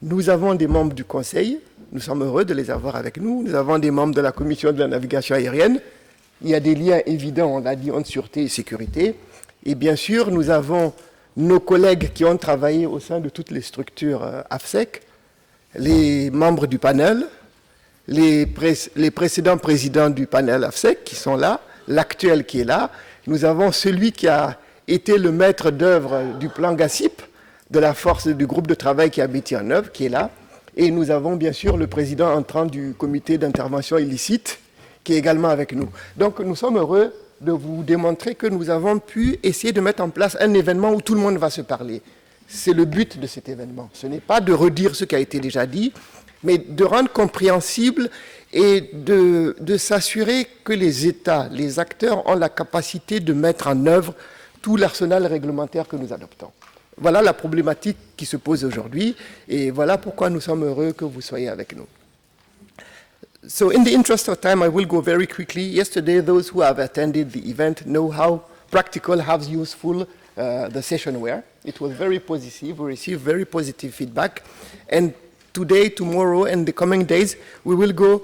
Nous avons des membres du Conseil, nous sommes heureux de les avoir avec nous. Nous avons des membres de la Commission de la navigation aérienne. Il y a des liens évidents, on l'a dit, entre sûreté et sécurité. Et bien sûr, nous avons nos collègues qui ont travaillé au sein de toutes les structures AFSEC, les membres du panel, les précédents présidents du panel AFSEC qui sont là, l'actuel qui est là. Nous avons celui qui a été le maître d'œuvre du plan GACIP, de la force du groupe de travail qui a mis en œuvre, qui est là. Et nous avons bien sûr le président entrant du comité d'intervention illicite, qui est également avec nous. Donc nous sommes heureux de vous démontrer que nous avons pu essayer de mettre en place un événement où tout le monde va se parler. C'est le but de cet événement. Ce n'est pas de redire ce qui a été déjà dit, mais de rendre compréhensible et de s'assurer que les États, les acteurs ont la capacité de mettre en œuvre tout l'arsenal réglementaire que nous adoptons. Voilà la problématique qui se pose aujourd'hui et voilà pourquoi nous sommes heureux que vous soyez avec nous. So in the interest of time, I will go very quickly. Yesterday, those who have attended the event know how practical, how useful the session were. It was very positive. We received very positive feedback. And today, tomorrow, and the coming days, we will go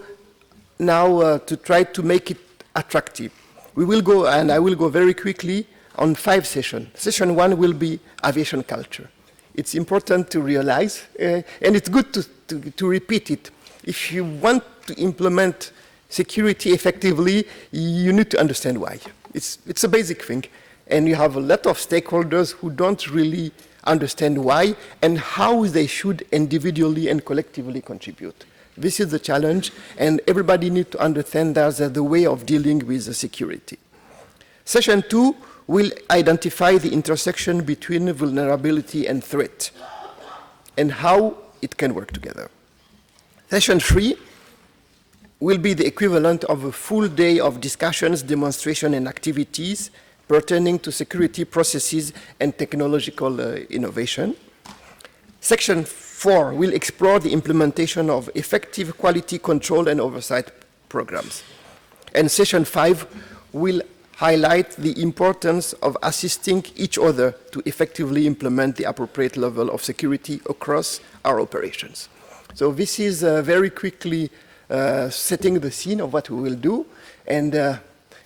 now to try to make it attractive. We will go, and I will go very quickly, on 5 sessions. Session 1 will be aviation culture. It's important to realize, and it's good to repeat it. If you want to implement security effectively, you need to understand why. It's a basic thing. And you have a lot of stakeholders who don't really understand why and how they should individually and collectively contribute. This is the challenge, and everybody needs to understand that's the way of dealing with the security. Session 2 will identify the intersection between vulnerability and threat and how it can work together. Session 3 will be the equivalent of a full day of discussions, demonstration, and activities pertaining to security processes and technological innovation. Section 4 will explore the implementation of effective quality control and oversight programs. And session 5 will highlight the importance of assisting each other to effectively implement the appropriate level of security across our operations. So this is very quickly setting the scene of what we will do. And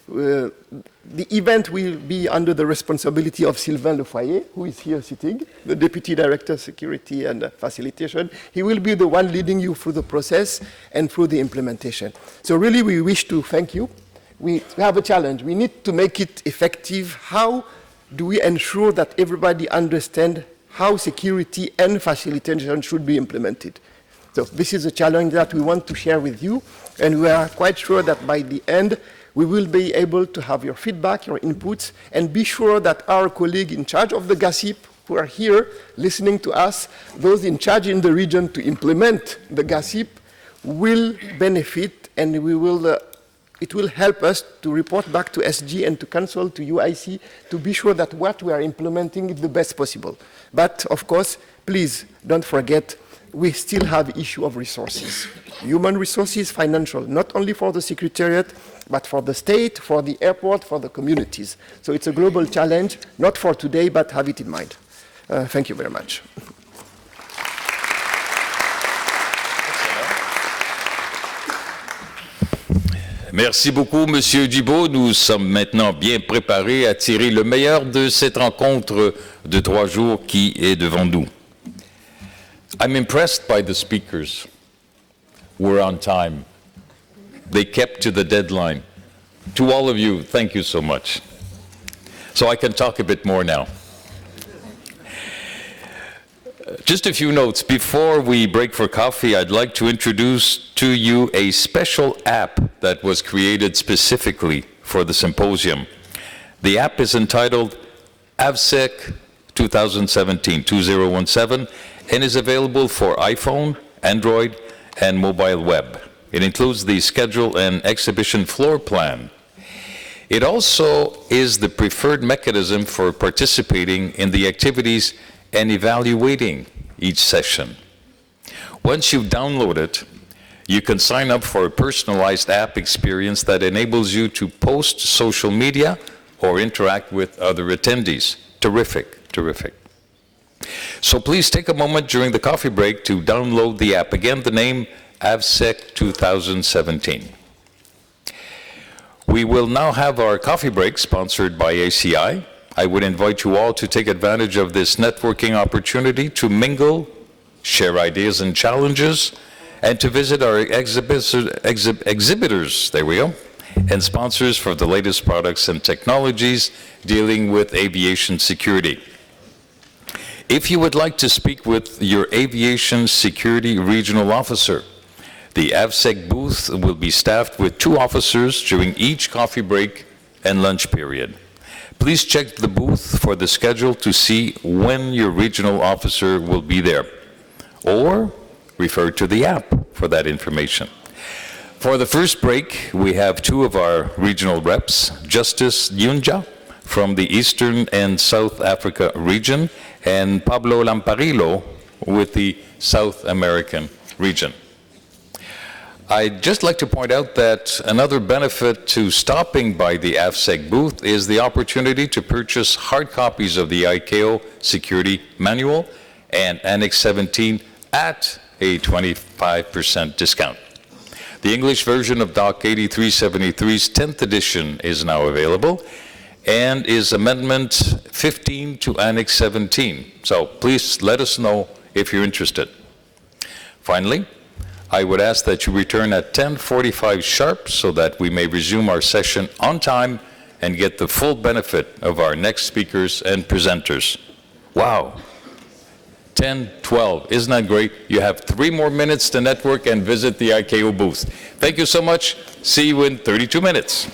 the event will be under the responsibility of Sylvain Lefoyer, who is here sitting, the Deputy Director of Security and Facilitation. He will be the one leading you through the process and through the implementation. So really, we wish to thank you. We have a challenge. We need to make it effective. How do we ensure that everybody understands how security and facilitation should be implemented? So this is a challenge that we want to share with you, and we are quite sure that by the end, we will be able to have your feedback, your inputs, and be sure that our colleagues in charge of the GASIP who are here listening to us, those in charge in the region to implement the GASIP, will benefit, and it will help us to report back to SG and to Council, to UIC, to be sure that what we are implementing is the best possible. But of course, please don't forget, we still have issue of resources. Human resources, financial, not only for the Secretariat, but for the state, for the airport, for the communities. So it's a global challenge, not for today, but have it in mind. Thank you very much. Merci beaucoup, Monsieur Djibo. Nous sommes maintenant bien préparés à tirer le meilleur de cette rencontre de 3 jours qui est devant nous. I'm impressed by the speakers. We're on time. They kept to the deadline. To all of you, thank you so much. So I can talk a bit more now. Just a few notes. Before we break for coffee, I'd like to introduce to you a special app that was created specifically for the symposium. The app is entitled AVSEC 2017, and is available for iPhone, Android, and mobile web. It includes the schedule and exhibition floor plan. It also is the preferred mechanism for participating in the activities and evaluating each session. Once you've downloaded it, you can sign up for a personalized app experience that enables you to post social media or interact with other attendees. Terrific, terrific. So please take a moment during the coffee break to download the app. Again, the name AVSEC 2017. We will now have our coffee break sponsored by ACI. I would invite you all to take advantage of this networking opportunity to mingle, share ideas and challenges, and to visit our exhibitors, there we go, and sponsors for the latest products and technologies dealing with aviation security. If you would like to speak with your aviation security regional officer, the AVSEC booth will be staffed with 2 officers during each coffee break and lunch period. Please check the booth for the schedule to see when your regional officer will be there, or refer to the app for that information. For the first break, we have 2 of our regional reps, Justice Nyunja from the Eastern and South Africa region, and Pablo Lamparillo with the South American region. I'd just like to point out that another benefit to stopping by the AVSEC booth is the opportunity to purchase hard copies of the ICAO Security Manual and Annex 17 at a 25% discount. The English version of Doc 8373's 10th edition is now available and is Amendment 15 to Annex 17. So please let us know if you're interested. Finally, I would ask that you return at 10:45 sharp so that we may resume our session on time and get the full benefit of our next speakers and presenters. Wow. 10:12, isn't that great? You have 3 more minutes to network and visit the ICAO booth. Thank you so much. See you in 32 minutes.